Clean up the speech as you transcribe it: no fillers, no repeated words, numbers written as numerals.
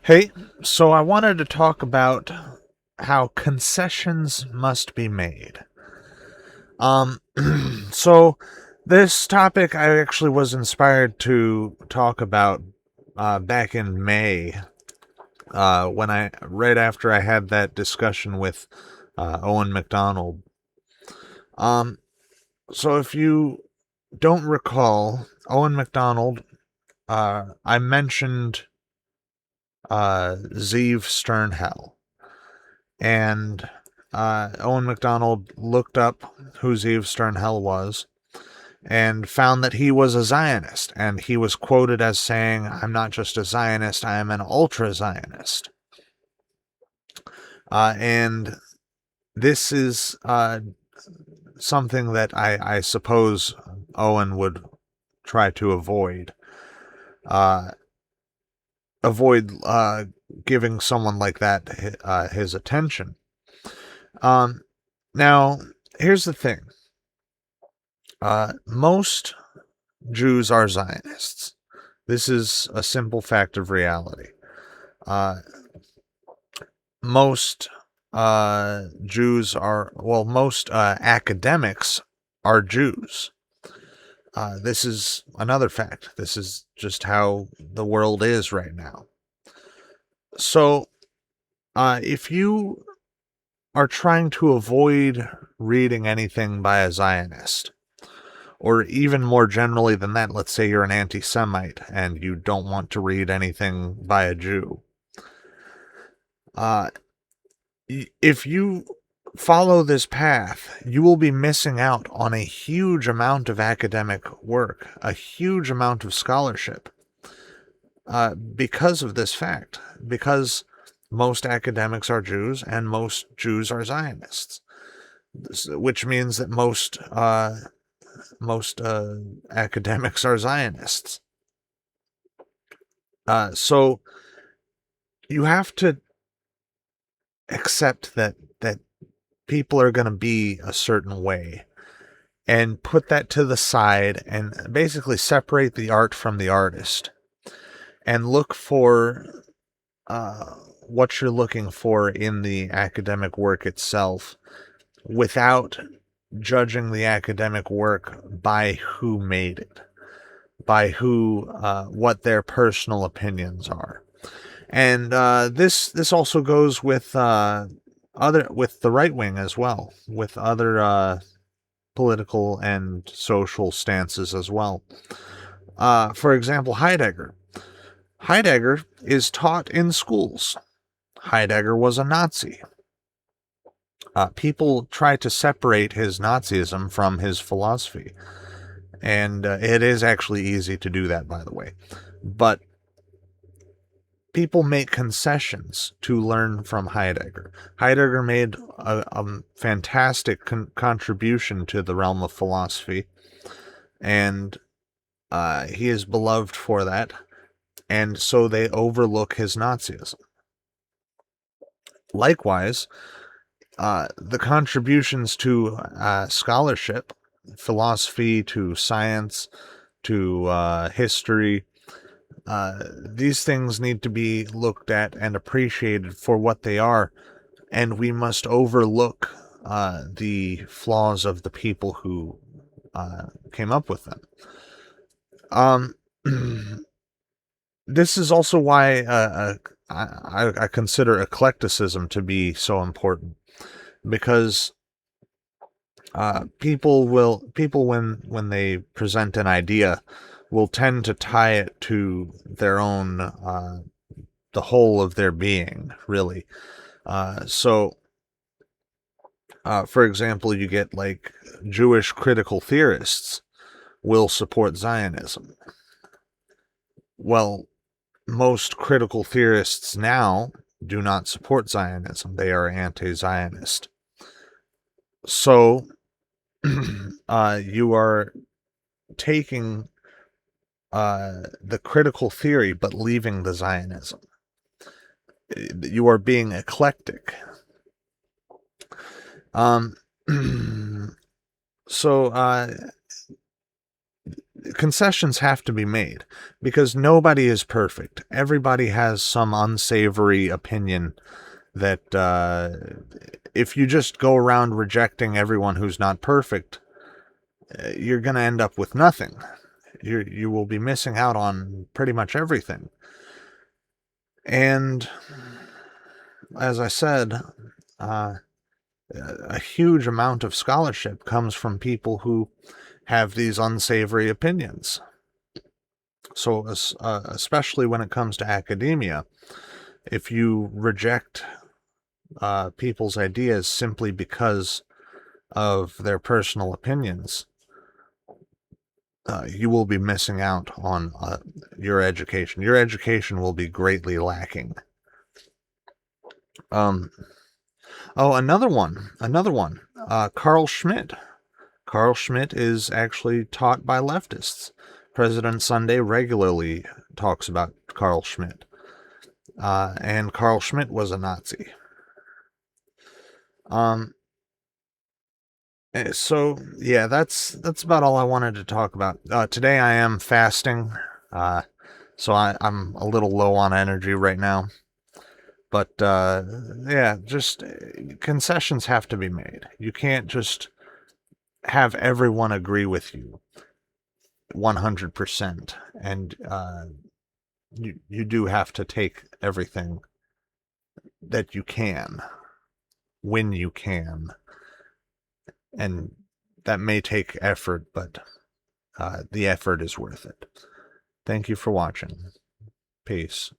Hey, so I wanted to talk about how concessions must be made. Um, so this topic I actually was inspired to talk about back in May, when right after I had that discussion with Owen McDonald. Um, so if you don't recall, Owen McDonald, I mentioned Zeev Sternhell. And Owen MacDonald looked up who Zeev Sternhell was and found that he was a Zionist. And he was quoted as saying, "I'm not just a Zionist, I am an ultra Zionist." And this is something that I suppose Owen would try to avoid. Uh, avoid giving someone like that his attention. Um, Now, here's the thing. Most Jews are Zionists. This is a simple fact of reality. Uh, most most academics are Jews. This is another fact. This is just how the world is right now. So, if you are trying to avoid reading anything by a Zionist, or even more generally than that, let's say you're an anti Semite and you don't want to read anything by a Jew. Uh, if you follow this path, you will be missing out on a huge amount of academic work, a huge amount of scholarship, because of this fact. Because most academics are Jews and most Jews are Zionists, which means that most academics are Zionists. So you have to accept that people are going to be a certain way and put that to the side and basically separate the art from the artist and look for uh, what you're looking for in the academic work itself without judging the academic work by who made it, by what their personal opinions are. And this also goes with with the right wing as well, with other political and social stances as well. For example, Heidegger. Heidegger is taught in schools. Heidegger was a Nazi. People try to separate his Nazism from his philosophy, and it is actually easy to do that, by the way. But people make concessions to learn from Heidegger. Heidegger made a fantastic contribution to the realm of philosophy, and he is beloved for that, and so they overlook his Nazism. Likewise, the contributions to scholarship, philosophy, to science, to history, these things need to be looked at and appreciated for what they are, and we must overlook the flaws of the people who came up with them. Um, this is also why I consider eclecticism to be so important, because people when they present an idea will tend to tie it to their own the whole of their being, really. For example, you get like Jewish critical theorists will support Zionism. Well, most critical theorists now do not support Zionism. They are anti-Zionist. So you are taking the critical theory but leaving the Zionism. You are being eclectic. Um, so concessions have to be made because nobody is perfect. Everybody has some unsavory opinion that if you just go around rejecting everyone who's not perfect, you're going to end up with nothing. You will be missing out on pretty much everything. And as I said, a huge amount of scholarship comes from people who have these unsavory opinions. So, especially when it comes to academia, if you reject people's ideas simply because of their personal opinions, you will be missing out on your education. Your education will be greatly lacking. Oh, another one. Carl Schmitt. Carl Schmitt is actually taught by leftists. President Sunday regularly talks about Carl Schmitt. And Carl Schmitt was a Nazi. So yeah, that's about all I wanted to talk about. Today I am fasting, so I'm a little low on energy right now. But yeah, just concessions have to be made. You can't just have everyone agree with you 100%, and you do have to take everything that you can when you can, and that may take effort, but the effort is worth it. Thank you for watching. Peace.